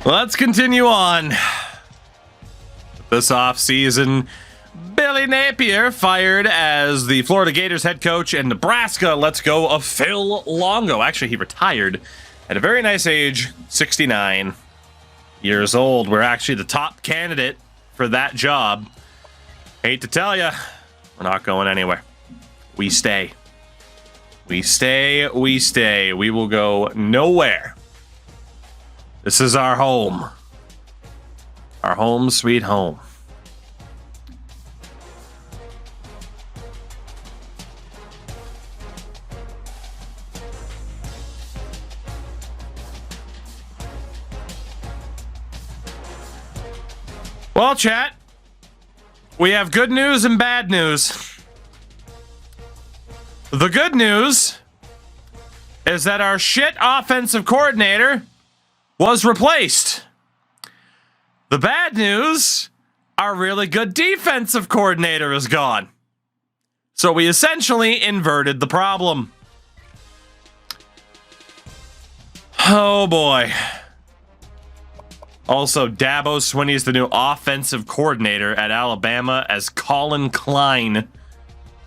Let's continue on. This offseason, Billy Napier fired as the Florida Gators head coach, and Nebraska lets go of Phil Longo. Actually, he retired at a very nice age, 69 years old. We're actually the top candidate for that job. Hate to tell you, we're not going anywhere. We stay. We stay. We stay. We will go nowhere. This is our home. Our home sweet home. Well, chat, we have good news and bad news. The good news is that our shit offensive coordinator was replaced. The bad news, our really good defensive coordinator is gone. So we essentially inverted the problem. Oh boy. Also, Dabo Swinney is the new offensive coordinator at Alabama, as Colin Klein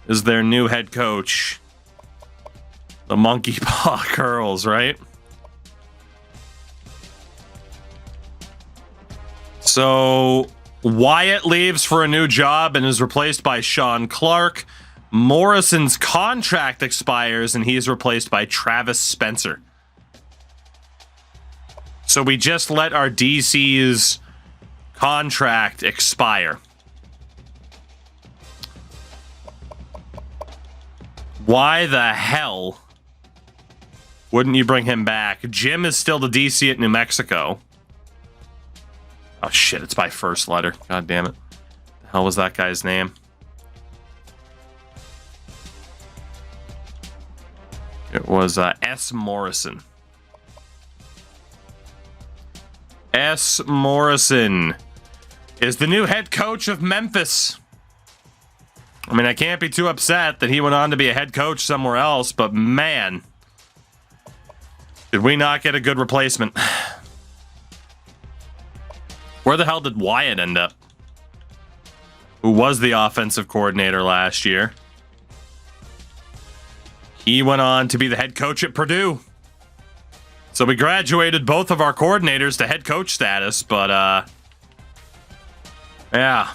is their new head coach. The monkey paw curls, right? So Wyatt leaves for a new job and is replaced by Sean Clark. Morrison's contract expires and he's replaced by Travis Spencer. So we just let our DC's contract expire. Why the hell wouldn't you bring him back? Jim is still the DC at New Mexico. Oh shit, it's by first letter. God damn it. The hell was that guy's name? It was S. Morrison. S. Morrison is the new head coach of Memphis. I mean, I can't be too upset that he went on to be a head coach somewhere else, but man, did we not get a good replacement. Where the hell did Wyatt end up? Who was the offensive coordinator last year? He went on to be the head coach at Purdue. So we graduated both of our coordinators to head coach status, but yeah.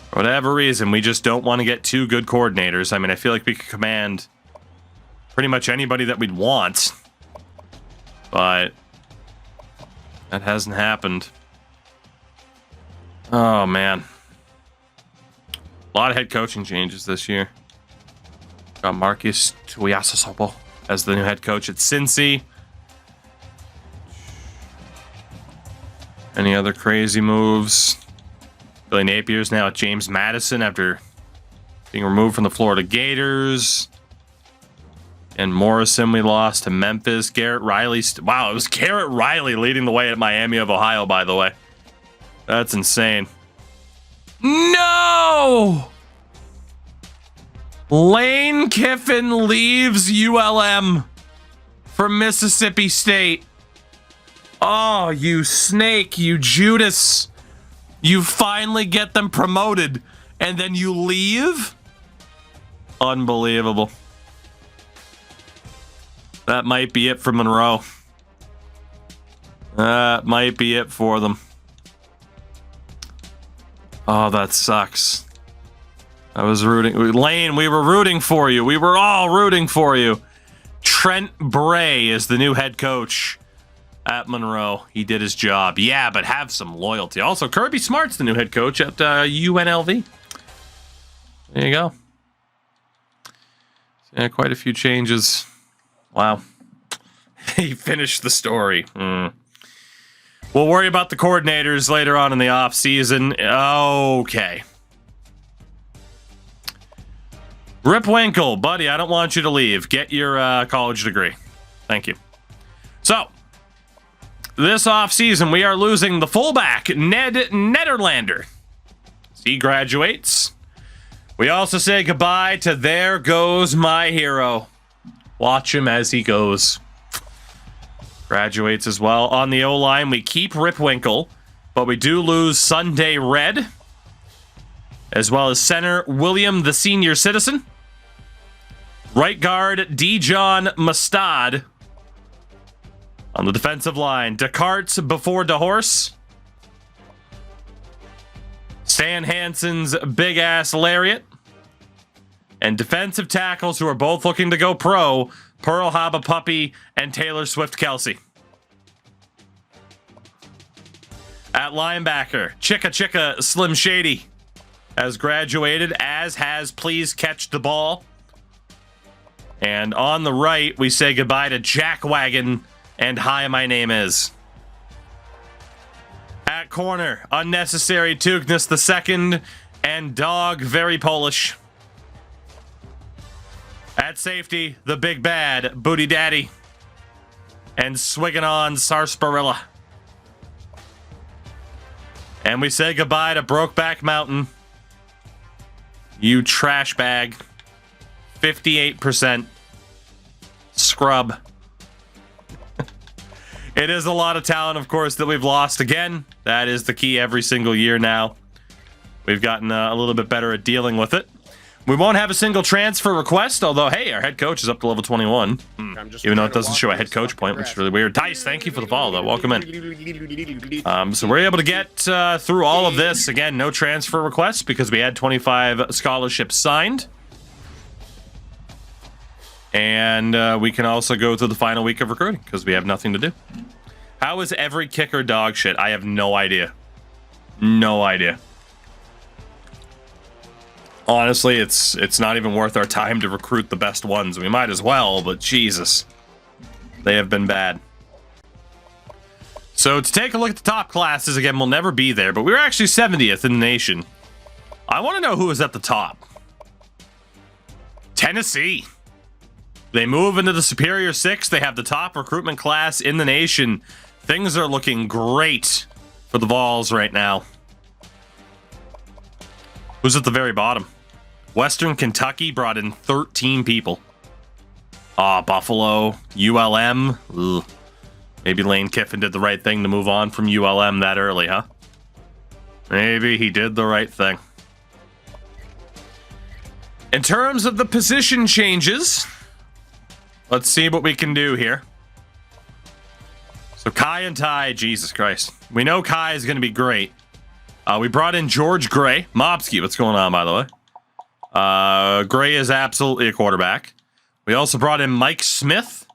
For whatever reason, we just don't want to get two good coordinators. I mean, I feel like we could command pretty much anybody that we'd want, but that hasn't happened. Oh, man. A lot of head coaching changes this year. Got Marcus Tuiasosopo as the new head coach at Cincy. Any other crazy moves? Billy Napier's now at James Madison after being removed from the Florida Gators. And Morrison we lost to Memphis. Garrett Riley. Wow, it was Garrett Riley leading the way at Miami of Ohio, by the way. That's insane. No! Lane Kiffin leaves ULM for Mississippi State. Oh, you snake, you Judas. You finally get them promoted, and then you leave? Unbelievable. That might be it for Monroe. That might be it for them. Oh, that sucks. I was rooting. Lane, we were rooting for you. We were all rooting for you. Trent Bray is the new head coach at Monroe. He did his job. Yeah, but have some loyalty. Also, Kirby Smart's the new head coach at UNLV. There you go. Yeah, quite a few changes. Wow. He finished the story. We'll worry about the coordinators later on in the offseason. Okay. Rip Winkle, buddy, I don't want you to leave. Get your college degree. Thank you. So, this offseason, we are losing the fullback, Ned Nederlander. He graduates. We also say goodbye to There Goes My Hero. Watch him as he goes. Graduates as well. On the O-line, we keep Ripwinkle, but we do lose Sunday Red, as well as center William the Senior Citizen. Right guard Dijon Mustad. On the defensive line, Descartes before DeHorse. Stan Hansen's big-ass lariat. And defensive tackles who are both looking to go pro, Pearl Harbor Puppy and Taylor Swift Kelsey. At linebacker, Chicka Slim Shady has graduated, as has Please Catch the Ball. And on the right, we say goodbye to Jack Wagon and Hi, My Name Is. At corner, Unnecessary Tugnas II and Dog Very Polish. At safety, the big bad Booty Daddy and Swiggin' on Sarsaparilla. And we say goodbye to Brokeback Mountain. You trash bag. 58% scrub. It is a lot of talent, of course, that we've lost again. That is the key every single year now. We've gotten a little bit better at dealing with it. We won't have a single transfer request, although, hey, our head coach is up to level 21. Even though it doesn't show a head coach point, which is really weird. Tice, thank you for the follow, though. Welcome in. So we're able to get through all of this. Again, no transfer requests because we had 25 scholarships signed. And we can also go through the final week of recruiting because we have nothing to do. How is every kicker dog shit? I have no idea. No idea. Honestly, it's not even worth our time to recruit the best ones. We might as well, but Jesus. They have been bad. So to take a look at the top classes, again, we'll never be there, but we were actually 70th in the nation. I want to know who was at the top. Tennessee. They move into the Superior Six. They have the top recruitment class in the nation. Things are looking great for the Vols right now. Who's at the very bottom? Western Kentucky brought in 13 people. Buffalo, ULM. Ugh. Maybe Lane Kiffin did the right thing to move on from ULM that early, huh? Maybe he did the right thing. In terms of the position changes, let's see what we can do here. So Kai and Ty, Jesus Christ. We know Kai is going to be great. We brought in George Gray. Mobsky, what's going on, by the way? Gray is absolutely a quarterback. We also brought in Mike Smith,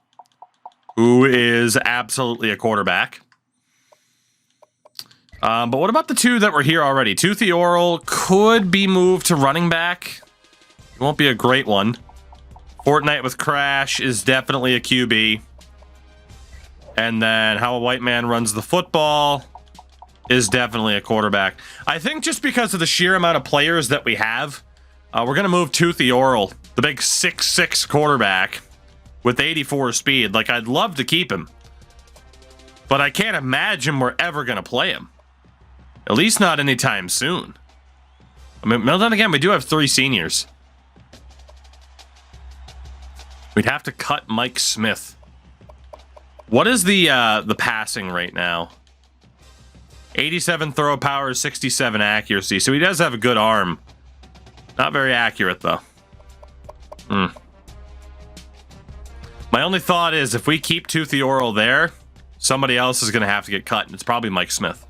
who is absolutely a quarterback. But what about the two that were here already? Toothy Oral could be moved to running back. It won't be a great one. Fortnite with Crash is definitely a QB. And then How a White Man Runs the Football is definitely a quarterback. I think just because of the sheer amount of players that we have, we're going to move Toothy Oral, the big 6'6" quarterback with 84 speed. Like, I'd love to keep him, but I can't imagine we're ever going to play him. At least not anytime soon. I mean, then again, we do have 3 seniors. We'd have to cut Mike Smith. What is the passing right now? 87 throw power, 67 accuracy. So he does have a good arm. Not very accurate, though. My only thought is if we keep Toothy Oral there, somebody else is going to have to get cut, and it's probably Mike Smith.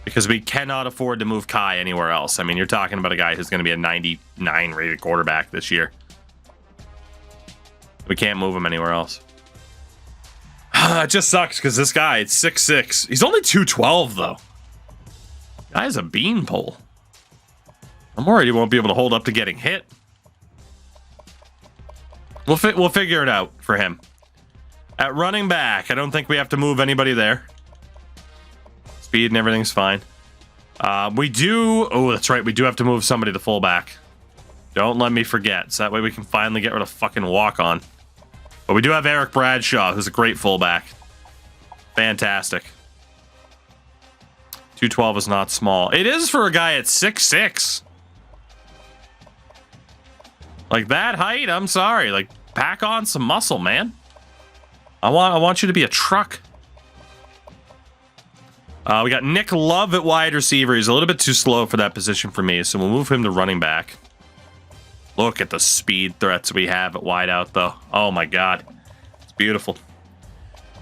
Because we cannot afford to move Kai anywhere else. I mean, you're talking about a guy who's going to be a 99 rated quarterback this year. We can't move him anywhere else. It just sucks because this guy, it's 6'6". He's only 212, though. Guy's a beanpole. I'm worried he won't be able to hold up to getting hit. We'll figure it out for him. At running back, I don't think we have to move anybody there. Speed and everything's fine. We do... Oh, that's right. We do have to move somebody to fullback. Don't let me forget. So that way we can finally get rid of fucking walk-on. But we do have Eric Bradshaw, who's a great fullback. Fantastic. 212 is not small. It is for a guy at 6'6". Like, that height, I'm sorry. Like, pack on some muscle, man. I want you to be a truck. We got Nick Love at wide receiver. He's a little bit too slow for that position for me, so we'll move him to running back. Look at the speed threats we have at wide out, though. Oh, my God. It's beautiful.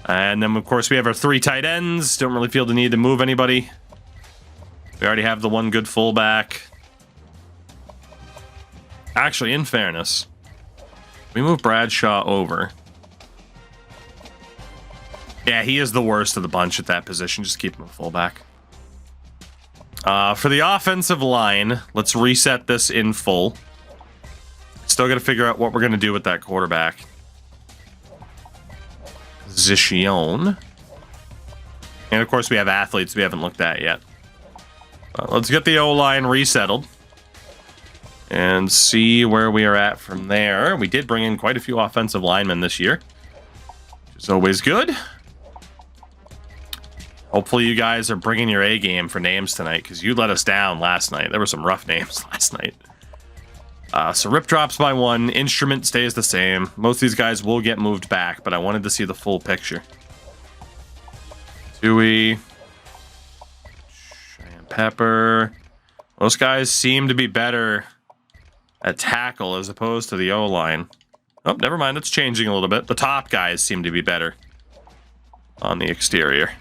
And then, of course, we have our 3 tight ends. Don't really feel the need to move anybody. We already have the 1 good fullback. Actually, in fairness, we move Bradshaw over. Yeah, he is the worst of the bunch at that position. Just keep him a fullback. For the offensive line, let's reset this in full. Still got to figure out what we're going to do with that quarterback position. And, of course, we have athletes we haven't looked at yet. Let's get the O-line resettled and see where we are at from there. We did bring in quite a few offensive linemen this year, which is always good. Hopefully you guys are bringing your A game for names tonight, because you let us down last night. There were some rough names last night. So Rip drops by 1. Instrument stays the same. Most of these guys will get moved back, but I wanted to see the full picture. Dewey. Cheyenne Pepper. Those guys seem to be better at tackle as opposed to the O-line. Oh, never mind. It's changing a little bit. The top guys seem to be better on the exterior.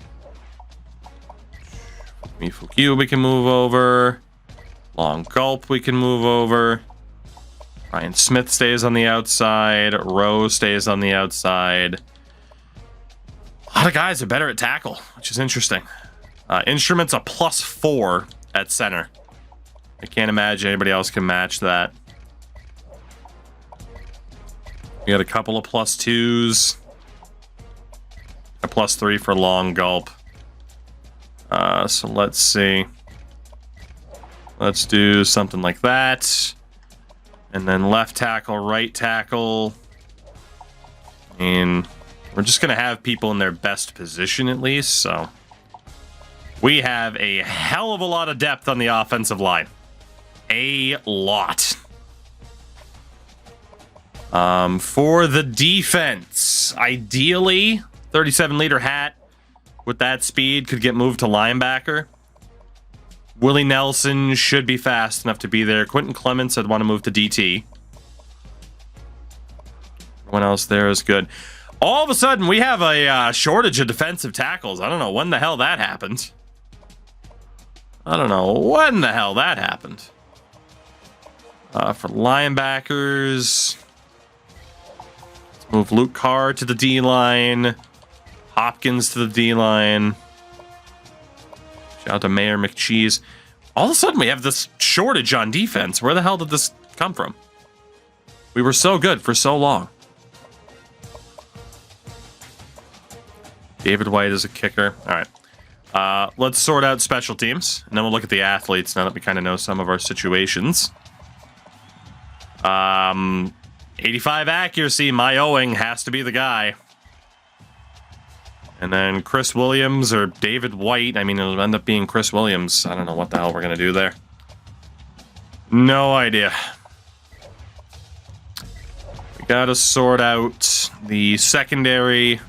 Mifuku we can move over. Long Gulp we can move over. Ryan Smith stays on the outside. Rowe stays on the outside. A lot of guys are better at tackle, which is interesting. Instruments a +4 at center. I can't imagine anybody else can match that. We got a couple of +2s. A +3 for Long Gulp. So let's see. Let's do something like that. And then left tackle, right tackle. And we're just going to have people in their best position at least. So we have a hell of a lot of depth on the offensive line. A lot. For the defense, ideally, 37-liter hat with that speed could get moved to linebacker. Willie Nelson should be fast enough to be there. Quentin Clements, I'd want to move to DT. Everyone else there is good. All of a sudden, we have a shortage of defensive tackles. I don't know when the hell that happened. For linebackers, let's move Luke Carr to the D-line. Hopkins to the D-line. Shout out to Mayor McCheese. All of a sudden, we have this shortage on defense. Where the hell did this come from? We were so good for so long. David White is a kicker. All right. Let's sort out special teams, and then we'll look at the athletes now that we kind of know some of our situations. 85 accuracy. My Owing has to be the guy. And then Chris Williams or David White. I mean, it'll end up being Chris Williams. I don't know what the hell we're going to do there. No idea. We got to sort out the secondary.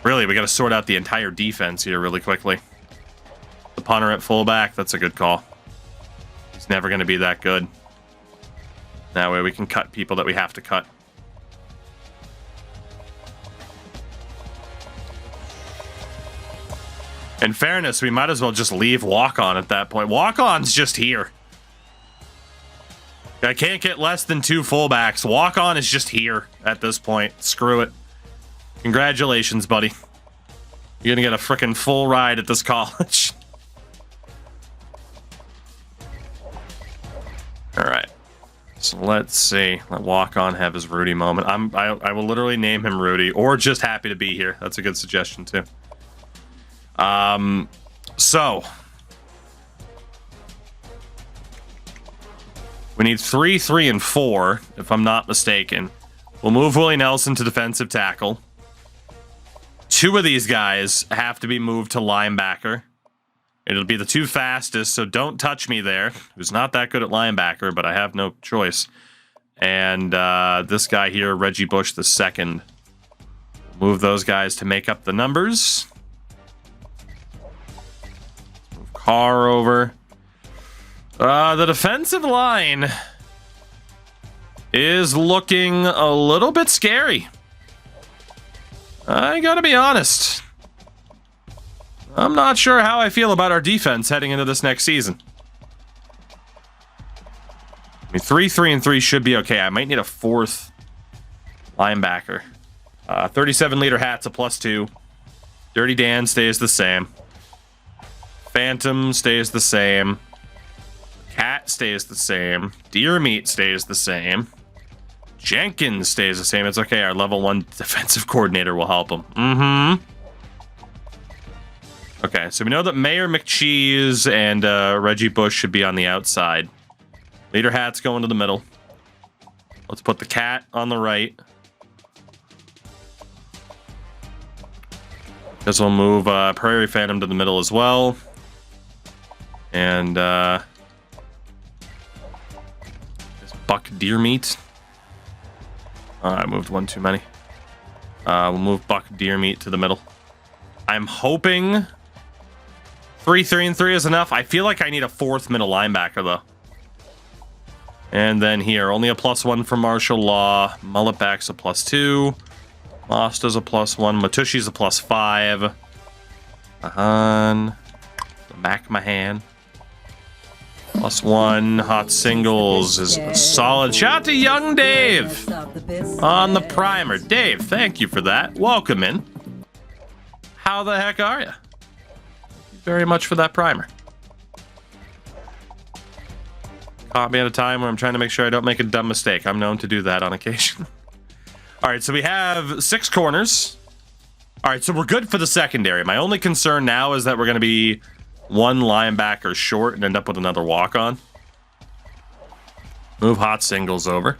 Really, we got to sort out the entire defense here really quickly. The punter at fullback, that's a good call. He's never going to be that good. That way we can cut people that we have to cut. In fairness, we might as well just leave Walk-On at that point. Walk-On's just here. I can't get less than 2 fullbacks. Walk-On is just here at this point. Screw it. Congratulations, buddy. You're gonna get a freaking full ride at this college. All right. So let's see. Let Walk-On have his Rudy moment. I will literally name him Rudy, or just happy to be here. That's a good suggestion too. So we need 3, 3, and 4, if I'm not mistaken. We'll move Willie Nelson to defensive tackle. 2 of these guys have to be moved to linebacker. It'll be the 2 fastest, so don't touch me there. Who's not that good at linebacker, but I have no choice. And this guy here, Reggie Bush II. Move those guys to make up the numbers. Move Carr over. The defensive line is looking a little bit scary. I gotta be honest. I'm not sure how I feel about our defense heading into this next season. I mean, 3-3-3 should be okay. I might need a fourth linebacker. 37-liter hat's a +2. Dirty Dan stays the same. Phantom stays the same. Cat stays the same. Deer Meat stays the same. Jenkins stays the same. It's okay. Our level 1 defensive coordinator will help him. Okay, so we know that Mayor McCheese and Reggie Bush should be on the outside. Leader hat's going to the middle. Let's put the cat on the right. Guess we'll move Prairie Phantom to the middle as well. And Buck Deer Meat. I moved one too many. We'll move Buck Deer Meat to the middle. I'm hoping 3-3-3 is enough. I feel like I need a fourth middle linebacker though. And then here, only a +1 for Martial Law. Mulletback's a +2. Mosta's a +1. Matushi's a +5. Mahan. McMahon. +1. Hot Singles is a solid. Shout out to Young Dave on the primer. Dave, thank you for that. Welcome in. How the heck are you? Thank you very much for that primer. Caught me at a time where I'm trying to make sure I don't make a dumb mistake. I'm known to do that on occasion. All right, so we have 6 corners. All right, so we're good for the secondary. My only concern now is that we're going to be 1 linebacker short and end up with another walk-on. Move Hot Singles over.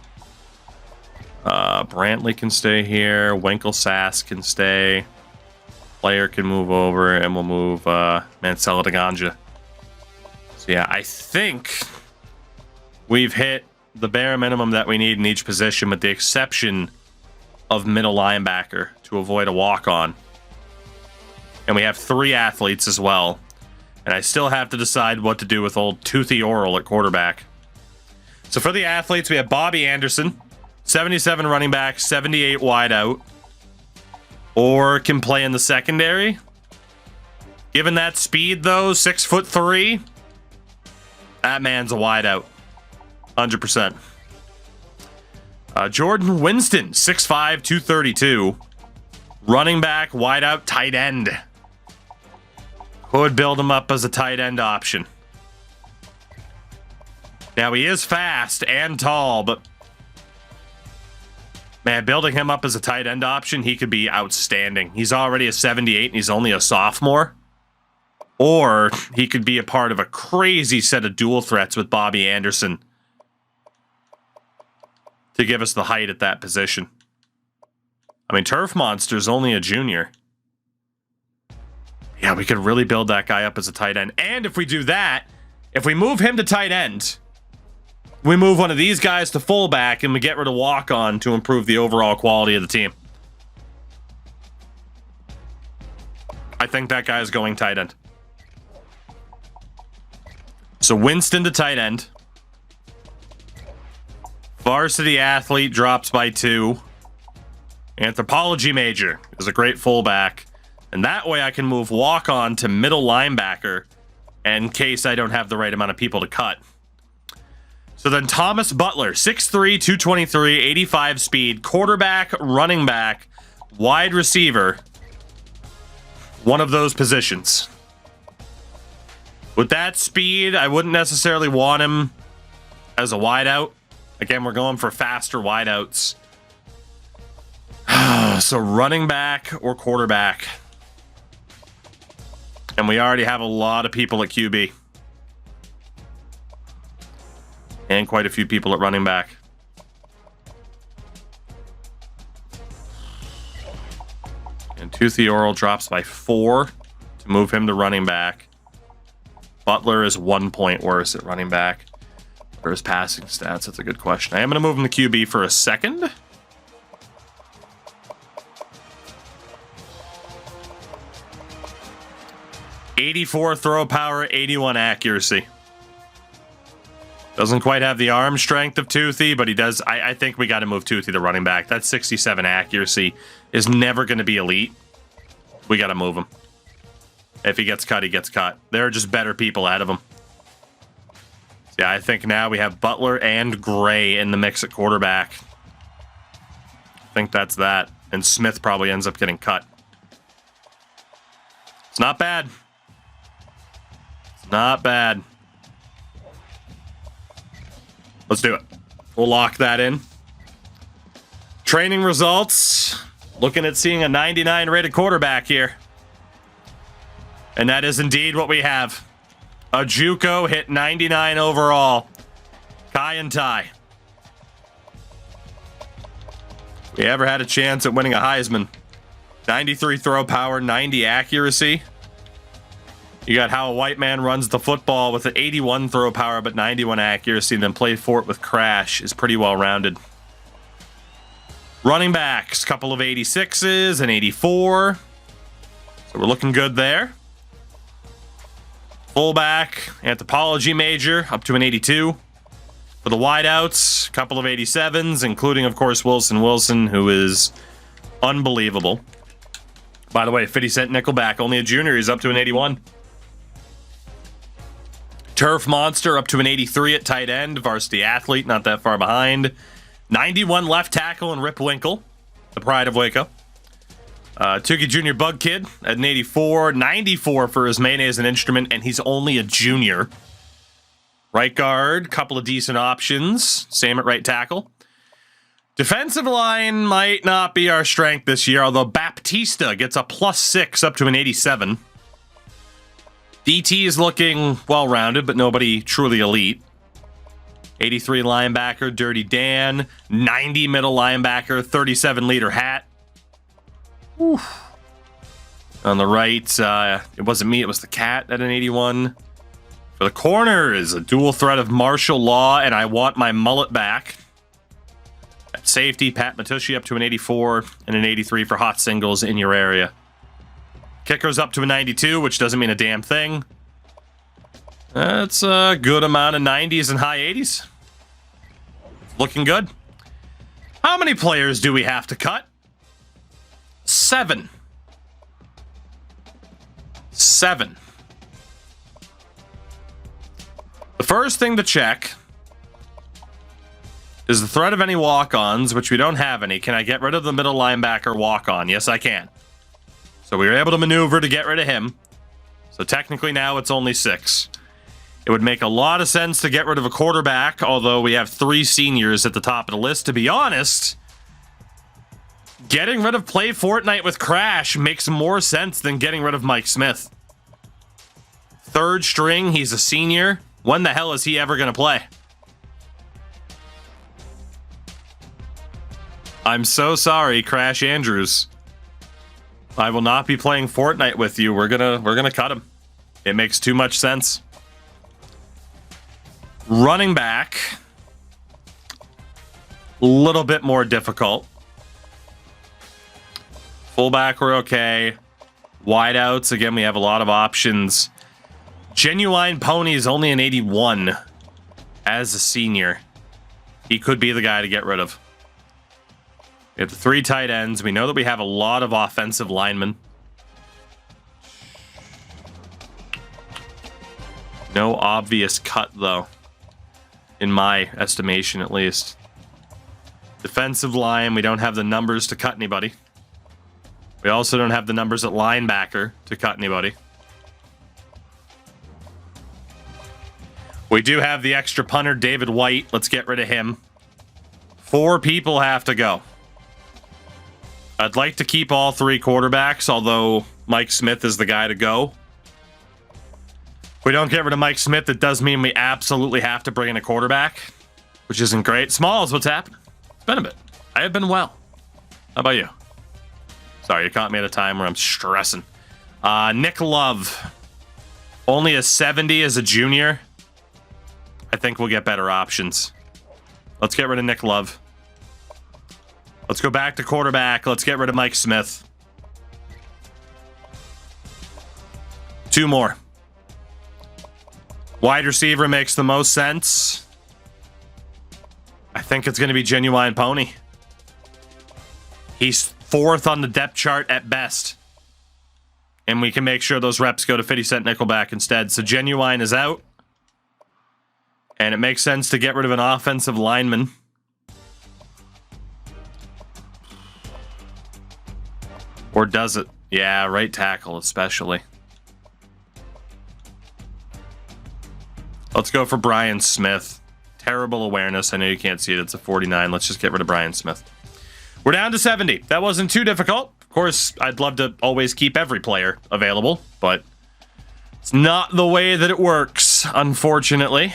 Brantley can stay here. Winkle Sass can stay. Player can move over, and we'll move Mancella de Ganja. So yeah, I think we've hit the bare minimum that we need in each position, with the exception of middle linebacker to avoid a walk-on. And we have 3 athletes as well. And I still have to decide what to do with old Toothy Oral at quarterback. So for the athletes, we have Bobby Anderson, 77 running back, 78 wide out. Or can play in the secondary. Given that speed, though, 6'3", that man's a wide out. 100%. Jordan Winston, 6'5", 232. Running back, wide out, tight end. Could build him up as a tight end option. Now, he is fast and tall, but man, building him up as a tight end option, he could be outstanding. He's already a 78 and he's only a sophomore. Or he could be a part of a crazy set of dual threats with Bobby Anderson to give us the height at that position. I mean, Turf Monster's only a junior. Yeah, we could really build that guy up as a tight end. And if we do that, if we move him to tight end, we move one of these guys to fullback and we get rid of walk-on to improve the overall quality of the team. I think that guy is going tight end. So Winston to tight end. Varsity athlete drops by 2. Anthropology major is a great fullback. And that way I can move walk-on to middle linebacker in case I don't have the right amount of people to cut. So then Thomas Butler, 6'3", 223, 85 speed, quarterback, running back, wide receiver. One of those positions. With that speed, I wouldn't necessarily want him as a wideout. Again, we're going for faster wideouts. So running back or quarterback. And we already have a lot of people at QB. And quite a few people at running back. And Toothy Oral drops by 4 to move him to running back. Butler is 1 point worse at running back. For his passing stats, that's a good question. I am going to move him to QB for a second. 84 throw power, 81 accuracy. Doesn't quite have the arm strength of Toothy, but he does. I think we got to move Toothy to running back. That 67 accuracy is never going to be elite. We got to move him. If he gets cut, he gets cut. There are just better people ahead of him. Yeah, I think now we have Butler and Gray in the mix at quarterback. I think that's that. And Smith probably ends up getting cut. It's not bad. It's not bad. Let's do it. We'll lock that in. Training results. Looking at seeing a 99 rated quarterback here. And that is indeed what we have. A JUCO hit 99 overall. Kai and Ty. We ever had a chance at winning a Heisman. 93 throw power, 90 accuracy. You got how a white man runs the football with an 81 throw power but 91 accuracy, and then play for it with Crash is pretty well rounded. Running backs, couple of 86s and 84. So we're looking good there. Fullback, anthropology major, up to an 82. For the wideouts, a couple of 87s, including, of course, Wilson, who is unbelievable. By the way, 50 Cent Nickelback, only a junior, he's up to an 81. Turf Monster up to an 83 at tight end. Varsity athlete, not that far behind. 91 left tackle and Rip Winkle, the pride of Waco. Tukey Jr. Bug Kid at an 84. 94 for his mayonnaise and instrument, and he's only a junior. Right guard, couple of decent options. Same at right tackle. Defensive line might not be our strength this year, although Baptista gets a +6 up to an 87. DT is looking well-rounded, but nobody truly elite. 83 linebacker, Dirty Dan. 90 middle linebacker, 37 leader Hat. Whew. On the right, it wasn't me, it was the Cat at an 81. For the corners, a dual threat of martial law, and I want my mullet back. At safety, Pat Matushi up to an 84, and an 83 for hot singles in your area. Kickers up to a 92, which doesn't mean a damn thing. That's a good amount of 90s and high 80s. Looking good. How many players do we have to cut? 7. 7. The first thing to check is the threat of any walk-ons, which we don't have any. Can I get rid of the middle linebacker walk-on? Yes, I can. So we were able to maneuver to get rid of him. So technically now it's only 6. It would make a lot of sense to get rid of a quarterback, although we have 3 seniors at the top of the list. To be honest, getting rid of Play Fortnite with Crash makes more sense than getting rid of Mike Smith. 3rd string, he's a senior. When the hell is he ever going to play? I'm so sorry, Crash Andrews. I will not be playing Fortnite with you. We're gonna cut him. It makes too much sense. Running back, a little bit more difficult. Fullback, we're okay. Wideouts, again, we have a lot of options. Genuine Pony is only an 81 as a senior. He could be the guy to get rid of. We have the 3 tight ends. We know that we have a lot of offensive linemen. No obvious cut, though. In my estimation, at least. Defensive line, we don't have the numbers to cut anybody. We also don't have the numbers at linebacker to cut anybody. We do have the extra punter, David White. Let's get rid of him. 4 people have to go. I'd like to keep all 3 quarterbacks, although Mike Smith is the guy to go. If we don't get rid of Mike Smith, it does mean we absolutely have to bring in a quarterback, which isn't great. Smalls, what's happened? It's been a bit. I have been well. How about you? Sorry, you caught me at a time where I'm stressing. Nick Love. Only a 70 as a junior. I think we'll get better options. Let's get rid of Nick Love. Let's go back to quarterback. Let's get rid of Mike Smith. 2 more. Wide receiver makes the most sense. I think it's going to be Genuine Pony. He's 4th on the depth chart at best. And we can make sure those reps go to 50-cent Nickelback instead. So Genuine is out. And it makes sense to get rid of an offensive lineman. Or does it? Yeah, right tackle especially. Let's go for Brian Smith. Terrible awareness. I know you can't see it. It's a 49. Let's just get rid of Brian Smith. We're down to 70. That wasn't too difficult. Of course, I'd love to always keep every player available, but it's not the way that it works, unfortunately.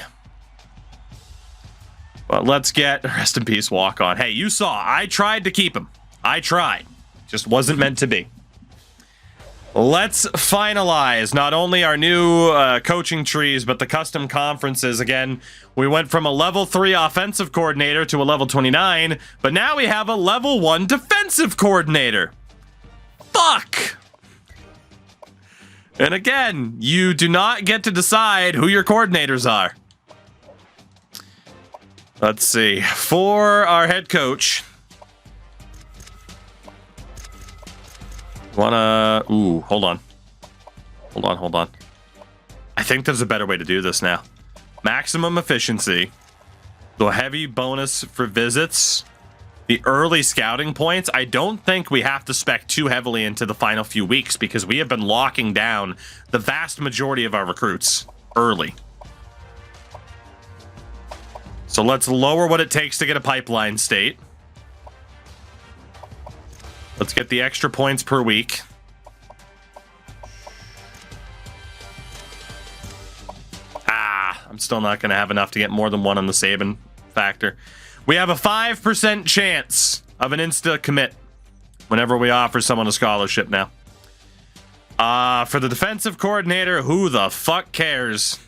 But let's get, rest in peace, walk on. Hey, you saw, I tried to keep him. I tried. Just wasn't meant to be. Let's finalize not only our new coaching trees, but the custom conferences. Again, we went from a level 3 offensive coordinator to a level 29, but now we have a level 1 defensive coordinator. Fuck! And again, you do not get to decide who your coordinators are. Let's see. For our head coach... Ooh, hold on. Hold on. I think there's a better way to do this now. Maximum efficiency. The heavy bonus for visits. The early scouting points. I don't think we have to spec too heavily into the final few weeks because we have been locking down the vast majority of our recruits early. So let's lower what it takes to get a pipeline state. Let's get the extra points per week. I'm still not going to have enough to get more than 1 on the Saban factor. We have a 5% chance of an insta commit whenever we offer someone a scholarship now. For the defensive coordinator, who the fuck cares?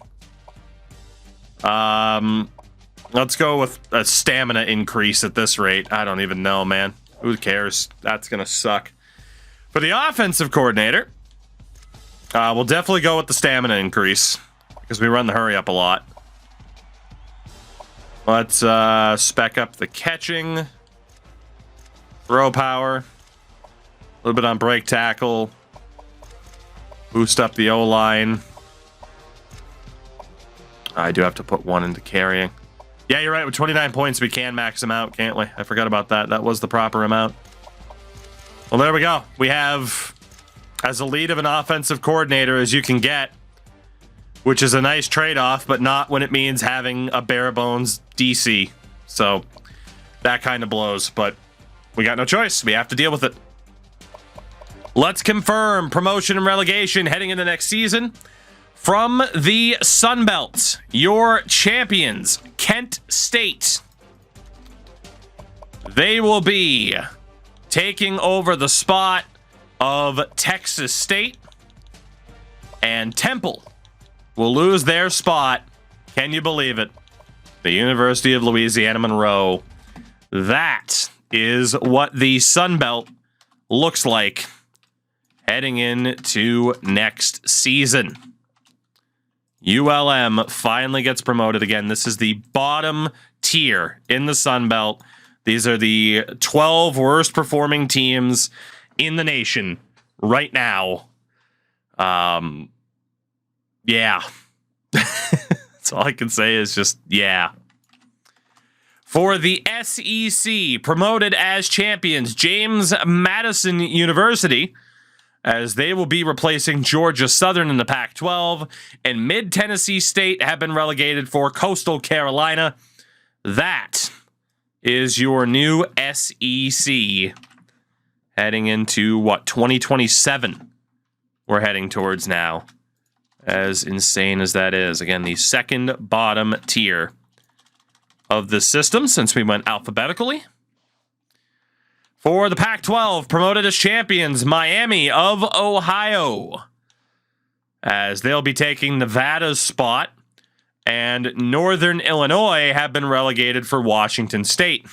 Let's go with a stamina increase at this rate. I don't even know, man. Who cares? That's going to suck. For the offensive coordinator, we'll definitely go with the stamina increase because we run the hurry up a lot. Let's spec up the catching, throw power, a little bit on break tackle, boost up the O-line. I do have to put 1 into carrying. Yeah, you're right. With 29 points, we can max them out, can't we? I forgot about that. That was the proper amount. Well, there we go. We have as elite of an offensive coordinator as you can get, which is a nice trade-off, but not when it means having a bare-bones DC. So that kind of blows, but we got no choice. We have to deal with it. Let's confirm promotion and relegation heading into next season. From the Sun Belt, your champions, Kent State. They will be taking over the spot of Texas State. And Temple will lose their spot. Can you believe it? The University of Louisiana Monroe. That is what the Sun Belt looks like heading into next season. ULM finally gets promoted again. This is the bottom tier in the Sun Belt. These are the 12 worst performing teams in the nation right now. Yeah. That's all I can say is just, yeah. For the SEC, promoted as champions, James Madison University, as they will be replacing Georgia Southern in the Pac-12, and Mid-Tennessee State have been relegated for Coastal Carolina. That is your new SEC heading into, 2027 we're heading towards now. As insane as that is. Again, the second bottom tier of the system since we went alphabetically. For the Pac-12, promoted as champions, Miami of Ohio, as they'll be taking Nevada's spot, and Northern Illinois have been relegated for Washington State.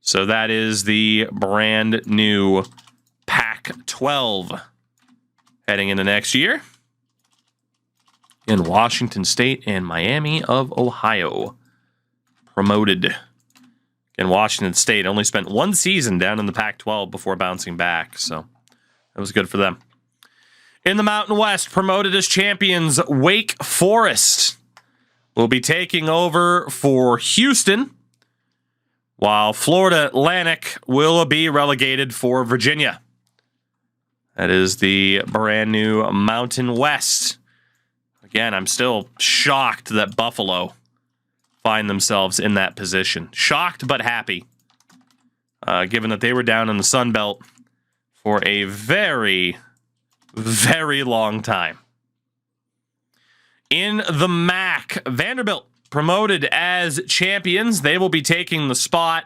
So that is the brand new Pac-12 heading into next year. in Washington State and Miami of Ohio promoted. And Washington State only spent one season down in the Pac-12 before bouncing back, so that was good for them. In the Mountain West, promoted as champions, Wake Forest will be taking over for Houston, while Florida Atlantic will be relegated for Virginia. That is the brand new Mountain West. Again, I'm still shocked that Buffalo find themselves in that position. Shocked but happy, given that they were down in the Sun Belt for a very, very long time. In the MAC, Vanderbilt promoted as champions. They will be taking the spot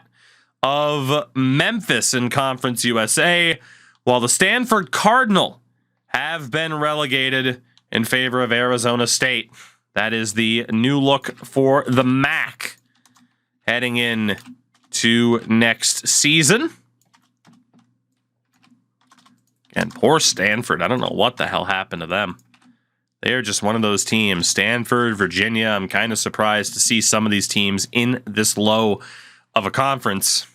of Memphis in Conference USA, while the Stanford Cardinal have been relegated in favor of Arizona State. That is the new look for the MAC heading in to next season. And poor Stanford. I don't know what the hell happened to them. They're just one of those teams. Stanford, Virginia. I'm kind of surprised to see some of these teams in this low of a conference.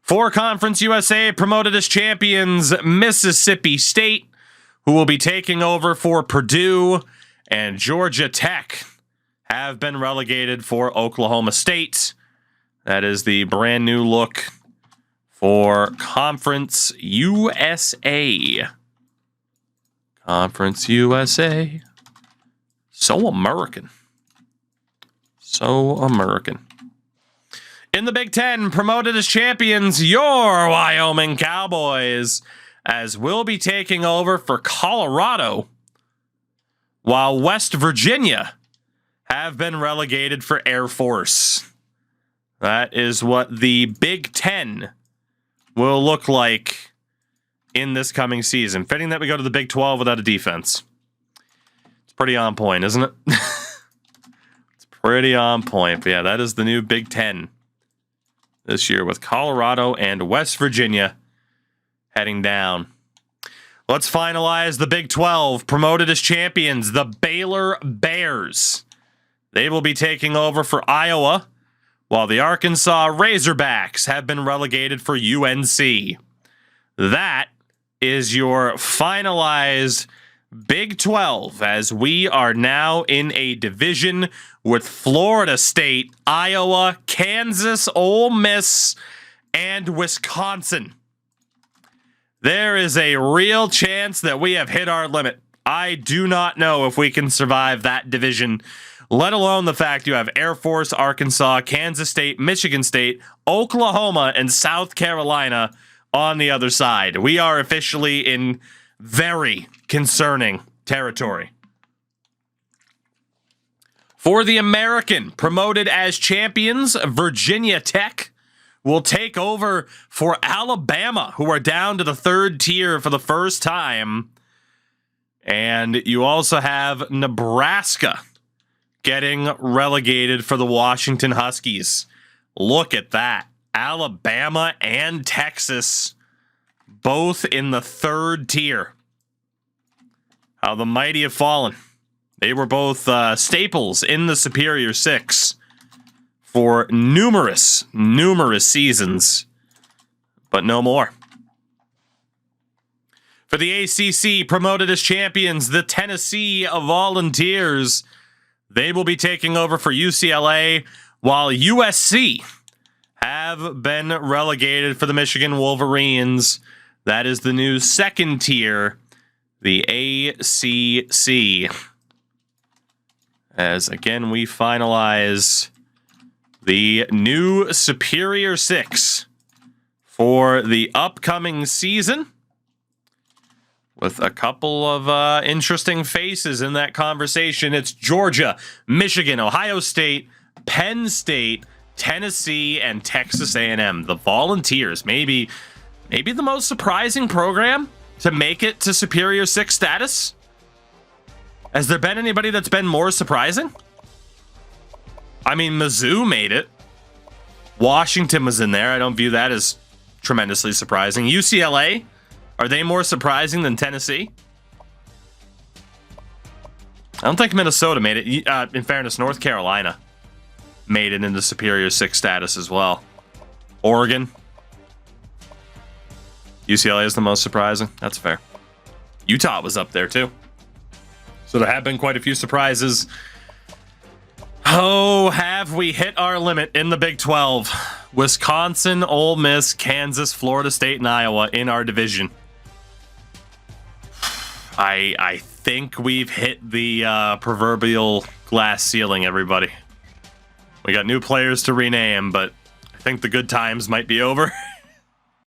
For Conference USA, promoted as champions, Mississippi State, who will be taking over for Purdue, and Georgia Tech have been relegated for Oklahoma State. That is the brand new look for Conference USA. Conference USA. So American. So American. In the Big Ten, promoted as champions, your Wyoming Cowboys, as we'll be taking over for Colorado, while West Virginia have been relegated for Air Force. That is what the Big Ten will look like in this coming season. Fitting that we go to the Big 12 without a defense. It's pretty on point, isn't it? It's pretty on point. But yeah, that is the new Big Ten this year, with Colorado and West Virginia heading down. Let's finalize the Big 12. Promoted as champions, the Baylor Bears. They will be taking over for Iowa, while the Arkansas Razorbacks have been relegated for UNC. That is your finalized Big 12, as we are now in a division with Florida State, Iowa, Kansas, Ole Miss, and Wisconsin. There is a real chance that we have hit our limit. I do not know if we can survive that division, let alone the fact you have Air Force, Arkansas, Kansas State, Michigan State, Oklahoma, and South Carolina on the other side. We are officially in very concerning territory. For the American, promoted as champions, Virginia Tech will take over for Alabama, who are down to the third tier for the first time. And you also have Nebraska getting relegated for the Washington Huskies. Look at that. Alabama and Texas both in the third tier. How the mighty have fallen. They were both staples in the Superior Six for numerous seasons, but no more. For the ACC, promoted as champions, the Tennessee Volunteers. They will be taking over for UCLA, while USC have been relegated for the Michigan Wolverines. That is the new second tier, the ACC. As again, we finalize the new Superior Six for the upcoming season, with a couple of interesting faces in that conversation. It's Georgia, Michigan, Ohio State, Penn State, Tennessee, and Texas A&M. The Volunteers, maybe the most surprising program to make it to Superior Six status. Has there been anybody that's been more surprising? I mean, Mizzou made it. Washington was in there. I don't view that as tremendously surprising. UCLA, are they more surprising than Tennessee? I don't think Minnesota made it. In fairness, North Carolina made it into Superior 6 status as well. Oregon. UCLA is the most surprising. That's fair. Utah was up there too. So there have been quite a few surprises. Oh, have we hit our limit in the Big 12? Wisconsin, Ole Miss, Kansas, Florida State, and Iowa in our division. I think we've hit the proverbial glass ceiling, everybody. We got new players to rename, but I think the good times might be over.